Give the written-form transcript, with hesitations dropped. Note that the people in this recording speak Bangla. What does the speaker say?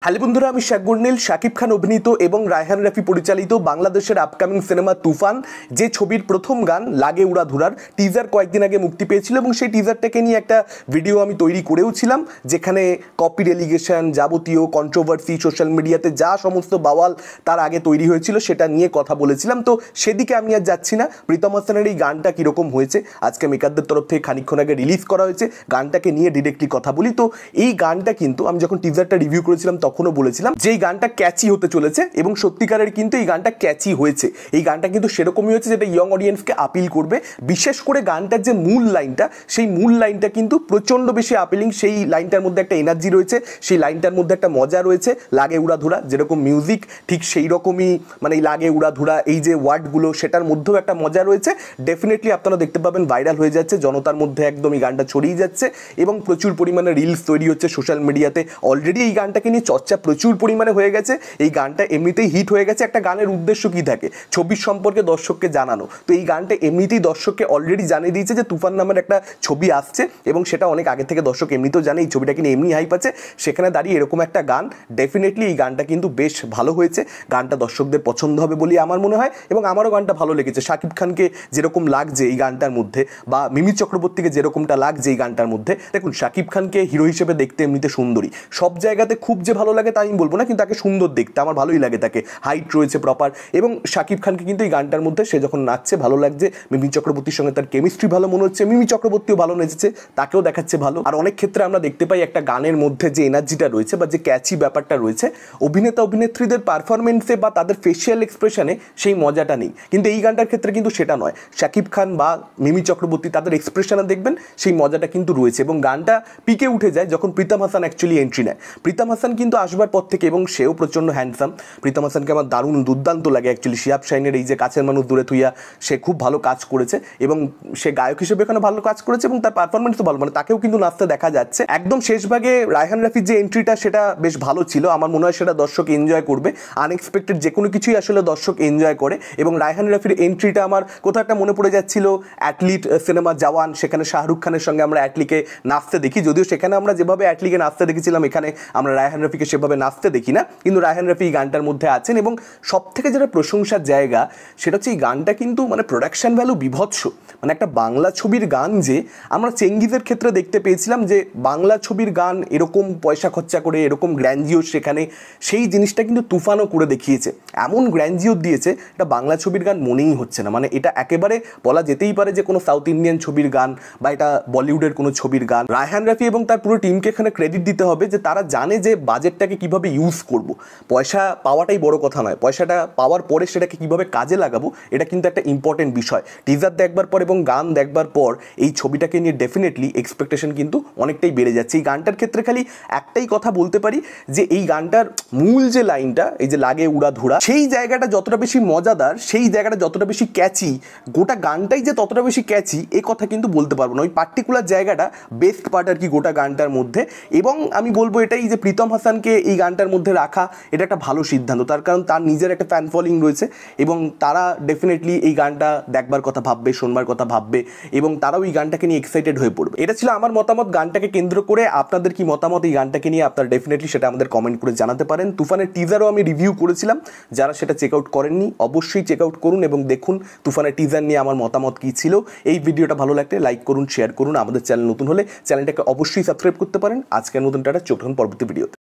হ্যালো বন্ধুরা, আমি শেখ গুরনীল। শাকিব খান অভিনীত এবং রায়হান রাফি পরিচালিত বাংলাদেশের আপকামিং সিনেমা তুফান, যে ছবির প্রথম গান লাগে উড়াধুরার টিজার কয়েকদিন আগে মুক্তি পেয়েছিল এবং সেই টিজারটাকে নিয়ে একটা ভিডিও আমি তৈরি করেও ছিলাম, যেখানে কপি রেলিগেশন, যাবতীয় কন্ট্রোভার্সি, সোশ্যাল মিডিয়াতে যা সমস্ত বাওয়াল তার আগে তৈরি হয়েছিল সেটা নিয়ে কথা বলেছিলাম। তো সেদিকে আমি আর যাচ্ছি না। প্রীতম হাসানের এই গানটা কীরকম হয়েছে আজকে মেকারদের তরফ থেকে খানিকক্ষণ আগে রিলিজ করা হয়েছে, গানটাকে নিয়ে ডিরেক্টলি কথা বলি। তো এই গানটা কিন্তু আমি যখন টিজারটা রিভিউ করেছিলাম তখনও বলেছিলাম যে এই গানটা ক্যাচি হতে চলেছে এবং সত্যিকারের কিন্তু এই গানটা ক্যাচি হয়েছে। এই গানটা কিন্তু সেরকমই হয়েছে যেটা ইয়ং অডিয়েন্সকে আপিল করবে। বিশেষ করে গানটার যে মূল লাইনটা, সেই মূল লাইনটা কিন্তু প্রচণ্ড বেশি আপিলিং। সেই লাইনটার মধ্যে একটা এনার্জি রয়েছে, সেই লাইনটার মধ্যে একটা মজা রয়েছে। লাগে উড়াধুরা যেরকম মিউজিক, ঠিক সেই রকমই মানে এই লাগে উড়াধুরা এই যে ওয়ার্ডগুলো, সেটার মধ্যেও একটা মজা রয়েছে। ডেফিনেটলি আপনারা দেখতে পাবেন ভাইরাল হয়ে যাচ্ছে, জনতার মধ্যে একদম এই গানটা ছড়িয়ে যাচ্ছে এবং প্রচুর পরিমাণে রিলস তৈরি হচ্ছে সোশ্যাল মিডিয়াতে। অলরেডি এই গানটাকে নিয়ে চর্চা প্রচুর পরিমাণে হয়ে গেছে। এই গানটা এমনিতেই হিট হয়ে গেছে। একটা গানের উদ্দেশ্য কী থাকে? ছবির সম্পর্কে দর্শককে জানানো। তো এই গানটা এমনিতেই দর্শককে অলরেডি জানিয়ে দিয়েছে যে তুফান নামের একটা ছবি আসছে এবং সেটা অনেক আগে থেকে দর্শক এমনিতেও জানে এই ছবিটাকে নিয়ে এমনি হাইপ আছে। সেখানে দাঁড়িয়ে এরকম একটা গান, ডেফিনেটলি এই গানটা কিন্তু বেশ ভালো হয়েছে। গানটা দর্শকদের পছন্দ হবে বলে আমার মনে হয় এবং আমারও গানটা ভালো লেগেছে। শাকিব খানকে যেরকম লাগছে এই গানটার মধ্যে, বা মিমি চক্রবর্তীকে যেরকমটা লাগছে এই গানটার মধ্যে, দেখুন শাকিব খানকে হিরো হিসেবে দেখতে এমনিতে সুন্দরী, সব জায়গাতে খুব যে ভালো লাগে তা আমি বলবো না, কিন্তু তাকে সুন্দর দেখতে আমার ভালোই লাগে, তাকে হাইট রয়েছে প্রপার। এবং শাকিব খানকে কিন্তু এই গানটার মধ্যে সে যখন নাচছে ভালো লাগছে। মিমি চক্রবর্তীর সঙ্গে তার কেমিস্ট্রি ভালো মনে হচ্ছে, মিমি চক্রবর্তীও ভালো নেচেছে, তাকেও দেখাচ্ছে ভালো। আর অনেক ক্ষেত্রে আমরা দেখতে পাই একটা গানের মধ্যে যে এনার্জিটা রয়েছে বা যে ক্যাচি ব্যাপারটা রয়েছে, অভিনেতা অভিনেত্রীদের পারফরমেন্সে বা তাদের ফেশিয়াল এক্সপ্রেশনে সেই মজাটা নেই, কিন্তু এই গানটার ক্ষেত্রে কিন্তু সেটা নয়। শাকিব খান বা মিমি চক্রবর্তী তাদের এক্সপ্রেশনে দেখবেন সেই মজাটা কিন্তু রয়েছে এবং গানটা পিকে উঠে যায় যখন প্রীতম হাসান অ্যাকচুয়ালি এন্ট্রি নেয়। প্রীতম হাসান কিন্তু আসবার পর থেকে, এবং সেও প্রচণ্ড হ্যান্ডসাম, প্রীতম হাসানকে আমার দারুণ দুর্দান্ত লাগে অ্যাকচুয়ালি। শিয়াব শাহিনের এই যে কাছের মানুষ দূরে থুইয়া, সে খুব ভালো কাজ করেছে এবং সে গায়ক হিসেবে এখানে ভালো কাজ করেছে এবং তার পারফরমেন্সও ভালো, মানে তাকেও কিন্তু নাচতে দেখা যাচ্ছে। একদম শেষ ভাগে রায়হান রাফির যে এন্ট্রিটা সেটা বেশ ভালো ছিল, আমার মনে হয় সেটা দর্শক এনজয় করবে। আনএক্সপেক্টেড যে কোনো কিছুই আসলে দর্শক এনজয় করে এবং রায়হান রাফির এন্ট্রিটা আমার কোথাও একটা মনে পড়ে যাচ্ছিল অ্যাটলিট সিনেমা জওয়ান, সেখানে শাহরুখ খানের সঙ্গে আমরা অ্যাটলিকে নাচতে দেখি। যদিও সেখানে আমরা যেভাবে অ্যাটলিকে নাচতে দেখেছিলাম, এখানে আমরা রায়হান রাফিকে সেভাবে নাচতে দেখি না, কিন্তু রায়হান রাফি এই গানটার মধ্যে আছেন। এবং সব থেকে যেটা প্রশংসার জায়গা সেটা হচ্ছে এই গানটা কিন্তু মানে প্রোডাকশন ভ্যালু বিভৎস। মানে একটা বাংলা ছবির গান যে আমরা চেঙ্গিজের ক্ষেত্রে দেখতে পেয়েছিলাম যে বাংলা ছবির গান এরকম পয়সা খরচা করে এরকম গ্র্যান্ডিওর, সেখানে সেই জিনিসটা কিন্তু তুফানও করে দেখিয়েছে। এমন গ্র্যান্ডিওর দিয়েছে, এটা বাংলা ছবির গান মনেই হচ্ছে না। মানে এটা একেবারে বলা যেতেই পারে যে কোনো সাউথ ইন্ডিয়ান ছবির গান বা এটা বলিউডের কোনো ছবির গান। রায়হান রাফি এবং তার পুরো টিমকে এখানে ক্রেডিট দিতে হবে যে তারা জানে যে বাজেটটাকে কীভাবে ইউজ করব। পয়সা পাওয়াটাই বড় কথা নয়, পয়সাটা পাওয়ার পরে সেটাকে কীভাবে কাজে লাগাবো এটা কিন্তু একটা ইম্পর্টেন্ট বিষয়। টিজার দেখবার পর এবং গান দেখবার পর এই ছবিটাকে নিয়ে ডেফিনেটলি এক্সপেকটেশন কিন্তু অনেকটাই বেড়ে যাচ্ছে। এই গানটার ক্ষেত্রে খালি একটাই কথা বলতে পারি যে এই গানটার মূল যে লাইনটা, এই যে লাগে উড়াধুরা, সেই জায়গাটা যতটা বেশি মজাদার, সেই জায়গাটা যতটা বেশি ক্যাচি, গোটা গানটাই যে ততটা বেশি ক্যাচি এ কথা কিন্তু বলতে পারবো না। ওই পার্টিকুলার জায়গাটা বেস্ট পার্ট আর কি গোটা গানটার মধ্যে। এবং আমি বলবো এটাই যে প্রীতম হাসানকে এই গানটার মধ্যে রাখা এটা একটা ভালো সিদ্ধান্ত, তার কারণ তার নিজের একটা ফ্যান ফলোইং রয়েছে এবং তারা ডেফিনেটলি এই গানটা দেখবার কথা ভাববে, শোনবার কথা ভাববে এবং তারাও এই গানটাকে নিয়ে এক্সাইটেড হয়ে পড়বে। এটা ছিল আমার মতামত গানটাকে কেন্দ্র করে। আপনাদের কি মতামত এই গানটাকে নিয়ে? আপনারা ডেফিনেটলি সেটা আমাদের কমেন্ট করে জানাতে পারেন। তুফানের টিজারও আমি রিভিউ করেছিলাম, যারা সেটা চেক আউট করেননি অবশ্যই চেক আউট করুন এবং দেখুন তুফানের টিজার নিয়ে আমার মতামত কী ছিল। এই ভিডিওটা ভালো লাগলে লাইক করুন, শেয়ার করুন। আমাদের চ্যানেল নতুন হলে চ্যানেলটাকে অবশ্যই সাবস্ক্রাইব করতে পারেন। আজকের মতন টাটা, চোখ রাখুন পরবর্তী ভিডিওতে।